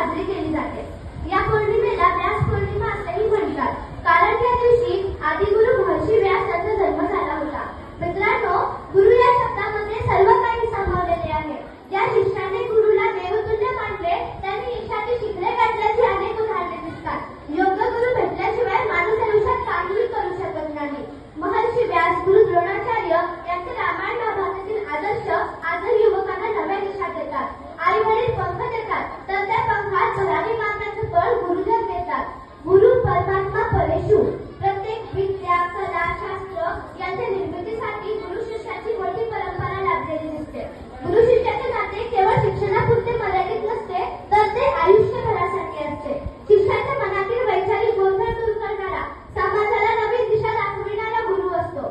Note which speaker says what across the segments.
Speaker 1: साजरी केली जाते। या पौर्णिमेला व्यास पौर्णिमा असेही म्हणतात, कारण या दिवशी आदिगुरु महर्षी व्यास यांचा जन्म झाला होता। मित्रांनो, गुरु या शब्दामध्ये सर्व काही सामावलेले आहे। ज्या शिष्याने गुरुला देवतुल्य मानले त्यांनी यशाची शिखरे गाठल्याची अनेक उदाहरणे दिसतात। योग्य गुरु भेटल्याशिवाय माणूस आयुष्यात काहीही करू शकत नाही। महर्षी व्यास, गुरु द्रोणाचार्य यांचे रामायण महाभारतातील आदर्श आजही युवकांना नव्या दिशा देतात। आई वडील पंख देतात, तर त्या पंखात भरारी मारण्याचे फळ गुरुजन देतात। गुरु परमात्मा परेशू। प्रत्येक विद्या, कला, शास्त्र यांच्या निर्मितीसाठी गुरु शिष्याची मोठी परंपरा लाभलेली दिसते। गुरु शिष्याचे नाते केवळ शिक्षणापुरते मर्यादित नसते, तर ते आयुष्यभरासाठी असते। शिष्याच्या मनातील वैचारिक गोंधळ दूर करणारा, समाजाला नवीन दिशा दाखविणारा गुरु असतो।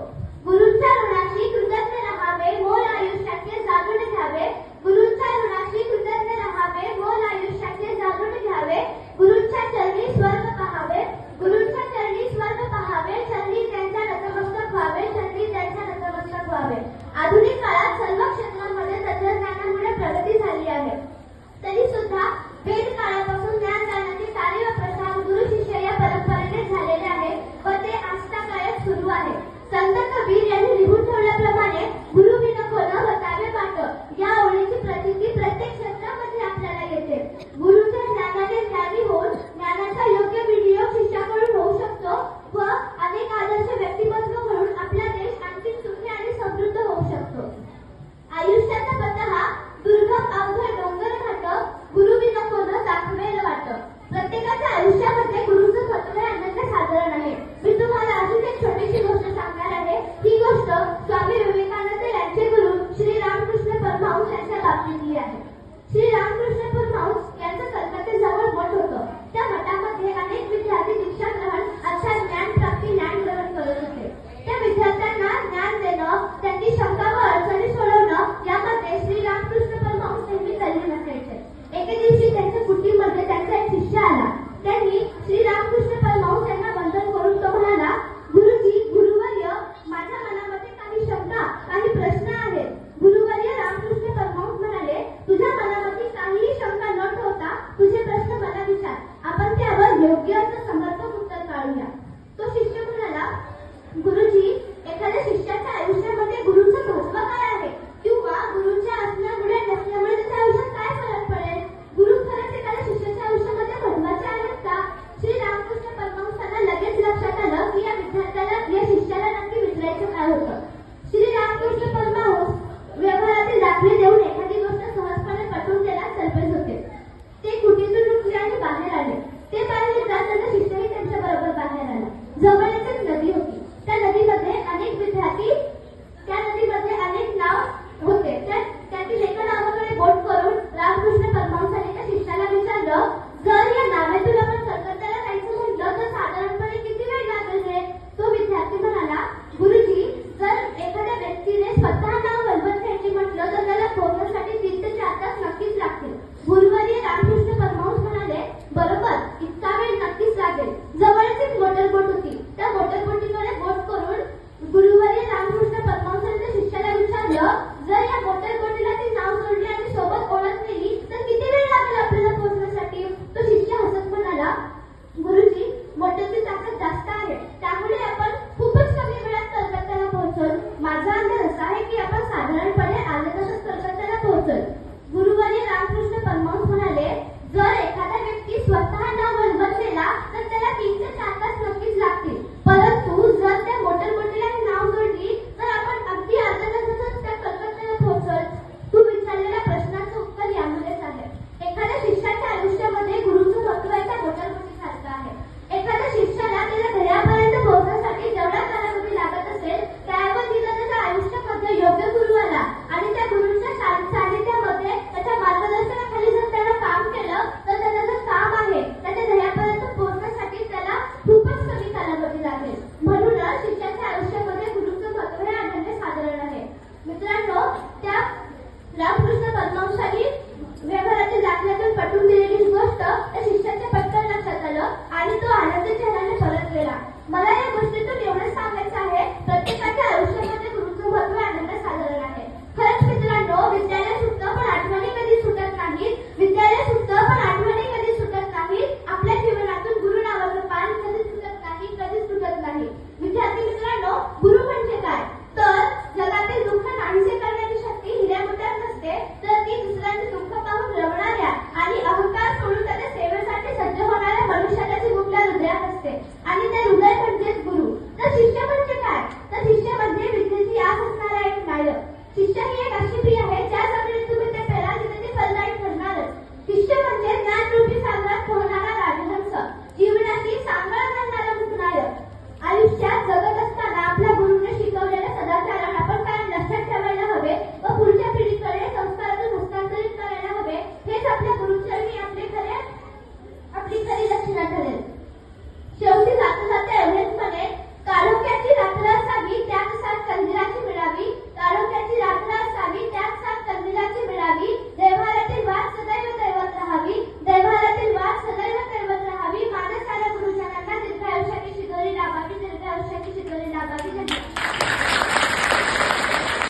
Speaker 1: गुरूंच्या ऋणाशी कृतज्ञ राहावे, मोल आयुष्याचे जाणून घ्यावे। गुरूंच्या ऋणाशी कृतज्ञ राहावे, मोल आयुष्याचे जाणून घ्यावे। गुरूंच्या चरणी स्वर्ग पहावे, गुरूंच्या चरणी स्वर्ग पहावे। चरणी त्यांच्या नतमस्तक व्हावे, चरणी त्यांच्या नतमस्तक व्हावे।